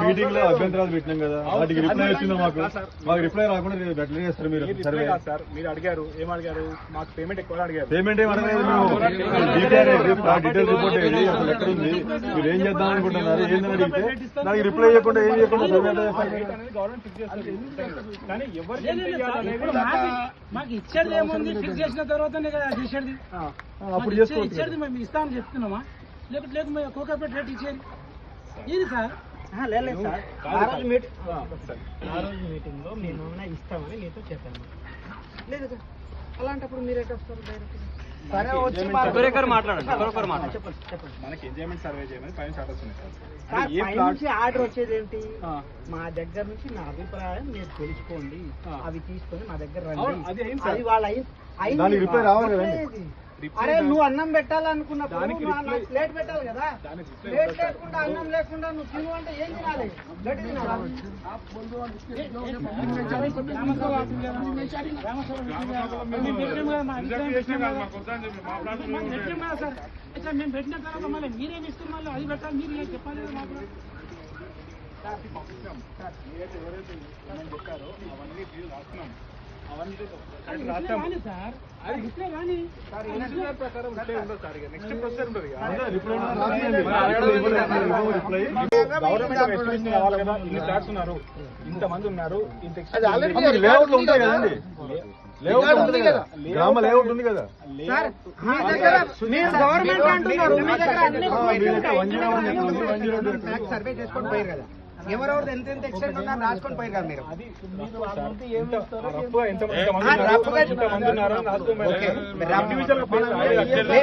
Meeting లో అభ్యంతరాలు పెట్టినాం కదా, వాటికి రిప్లై వచ్చిందా? మాకు రిప్లై రాకుండా ఎట్లా చేస్తారు మీరు? సర్వే సార్ మీరు అడిగారు, ఏమడిగారు? మాకు పేమెంట్ ఎక్కువ అడిగారు. పేమెంట్ ఏం అడగలేదు మేము. డీటెయిల్ రిపోర్ట్ ఏది అసలు ఎక్కడ ఉంది, మీరు ఏం చేద్దాం అనుకుంటున్నారు, ఏందని అడిగితే దానికి రిప్లై చేయకుండా ఏం చేయకుండా గవర్నమెంట్ ఫిక్స్ చేస్తుంది. కానీ ఎవరు మాకు ఇచ్చేది ఏముంది? ఫిక్స్ చేసిన తర్వాతనే కదా చేసేది. అప్పుడు ఇచ్చేది మేము ఇస్తామని చెప్తున్నామా? లేకపోతే లేకపోతే కోకాపేట రేట్ ఇచ్చేది ఇది సార్. లేదు సార్, ఆ రోజు మీటింగ్ లో మేము ఇస్తామని మీతో చెప్పాము. లేదు అలాంటప్పుడు మీరు ఎట్లా వస్తారు? డైరెక్ట్ సరే వచ్చి మనకి ఎంజాయ్మెంట్ సర్వే చేయమని పైన స్టార్టర్స్ ఉన్నాయి సార్. నుంచి ఆర్డర్ వచ్చేది ఏంటి? మా దగ్గర నుంచి నా అభిప్రాయం మీరు తెలుసుకోండి, అవి తీసుకొని మా దగ్గర రండి. అది వాళ్ళ రిప్లై రావాలి కదండి. అరే నువ్వు అన్నం పెట్టాలనుకున్నప్పుడు ప్లేట్ పెట్టాలి కదా. ప్లేట్ లేకుండా అన్నం లేకుండా నువ్వు తిను అంటే ఏం తినాలి? గట్టి తినాలి. మేము పెట్టిన తర్వాత మళ్ళీ మీరేమి ఇస్తారు? మళ్ళీ అది పెట్టాలి, మీరు ఏం చెప్పాలి మాకు? ఎవరైతే చెప్పారో అవన్నీ రాస్తున్నాం. ఇంతమంది ఉన్నారు, లేఅవుట్లు ఉంటాయి కదండి, గ్రామ లేఅవుట్ ఉంది కదా. సర్వే చేసుకొని పోయారు కదా, ఎవరెవరు ఎంత ఎక్స్టెంట్ ఉన్నారు రాసుకొని పోయారు కదా మీరు.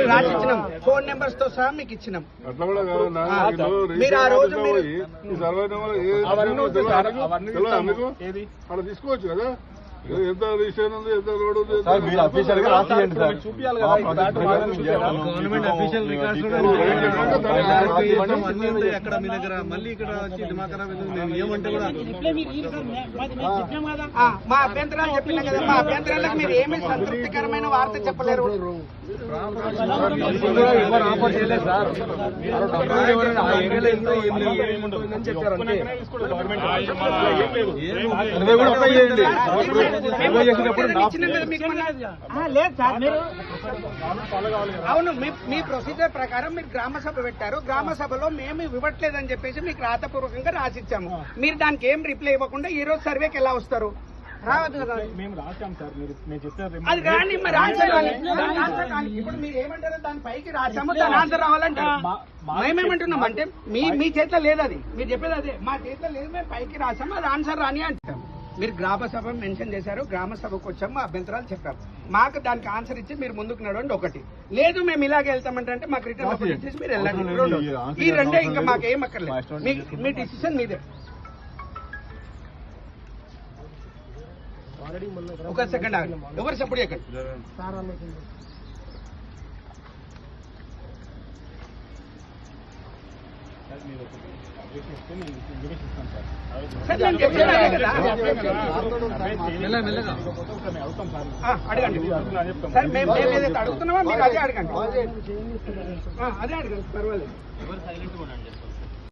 రాసిచ్చినాం, ఫోన్ నెంబర్స్ తో సహా మీకు ఇచ్చినాం. మీరు ఆ రోజు తీసుకోవచ్చు కదా, ఎంత రిజిస్ట్రేషన్ ఉంది, ఎంత రోడ్ ఉంది, మీరు అఫీషియల్ గా రాసియండి సార్. చూపించాలి గవర్నమెంట్ అఫీషియల్ రికార్డ్స్ ఎక్కడ మీ దగ్గర మళ్ళీ ఇక్కడ వచ్చి దిమాగ్ ఖరాబ్ ఏమంటే కూడా మా అభ్యంతరాలు చెప్పినా కదా, మా అభ్యంతరాలకు మీరు ఏమీ సంతృప్తికరమైన వార్త చెప్పలేరు. ఆఫర్ చేయలేదు సార్. అవును, మీ ప్రొసీజర్ ప్రకారం మీరు గ్రామ సభ పెట్టారు. గ్రామ సభలో మేము ఇవ్వట్లేదని చెప్పేసి మీకు రాతపూర్వకంగా రాసిచ్చాము. మీరు దానికి ఏం రిప్లై ఇవ్వకుండా ఈ రోజు సర్వేకి ఎలా వస్తారు? రావద్దు కదా. మేము రాసాం సార్, మీరు చెప్పారు అది కానీ మరి ఆన్సర్ కానీ ఇప్పుడు మీరు ఏమంటారు? దాని పైకి రాసాము, దాని ఆన్సర్ రావాలంటారు. మేమేమంటున్నాం అంటే మీ చేతిలో లేదు, అది మీరు చెప్పేది అదే. మా చేతిలో లేదు, మేము పైకి రాసాము, అది ఆన్సర్ రాని అంటాం. మీరు గ్రామ సభ మెన్షన్ చేశారు, గ్రామ సభకు వచ్చాము, మా అభ్యంతరాలు చెప్పాము. మాకు దానికి ఆన్సర్ ఇచ్చి మీరు ముందుకు నడవండి. ఒకటి లేదు, మేము ఇలాగే వెళ్తామంటే మాకు రిటర్న్ ఇచ్చేసి మీరు వెళ్ళండి. ఈ రెండే, ఇంకా మాకేం అక్కర్లేదు. మీ డిసిషన్ మీదే. ఒక సెకండ్ ఆగండి, ఎవరు సపోర్ట్ చేయకండి. అడగండి సార్, మేము ఏదైతే అడుగుతున్నామో మీరు అదే అడగండి, అదే అడగండి, పర్వాలేదు.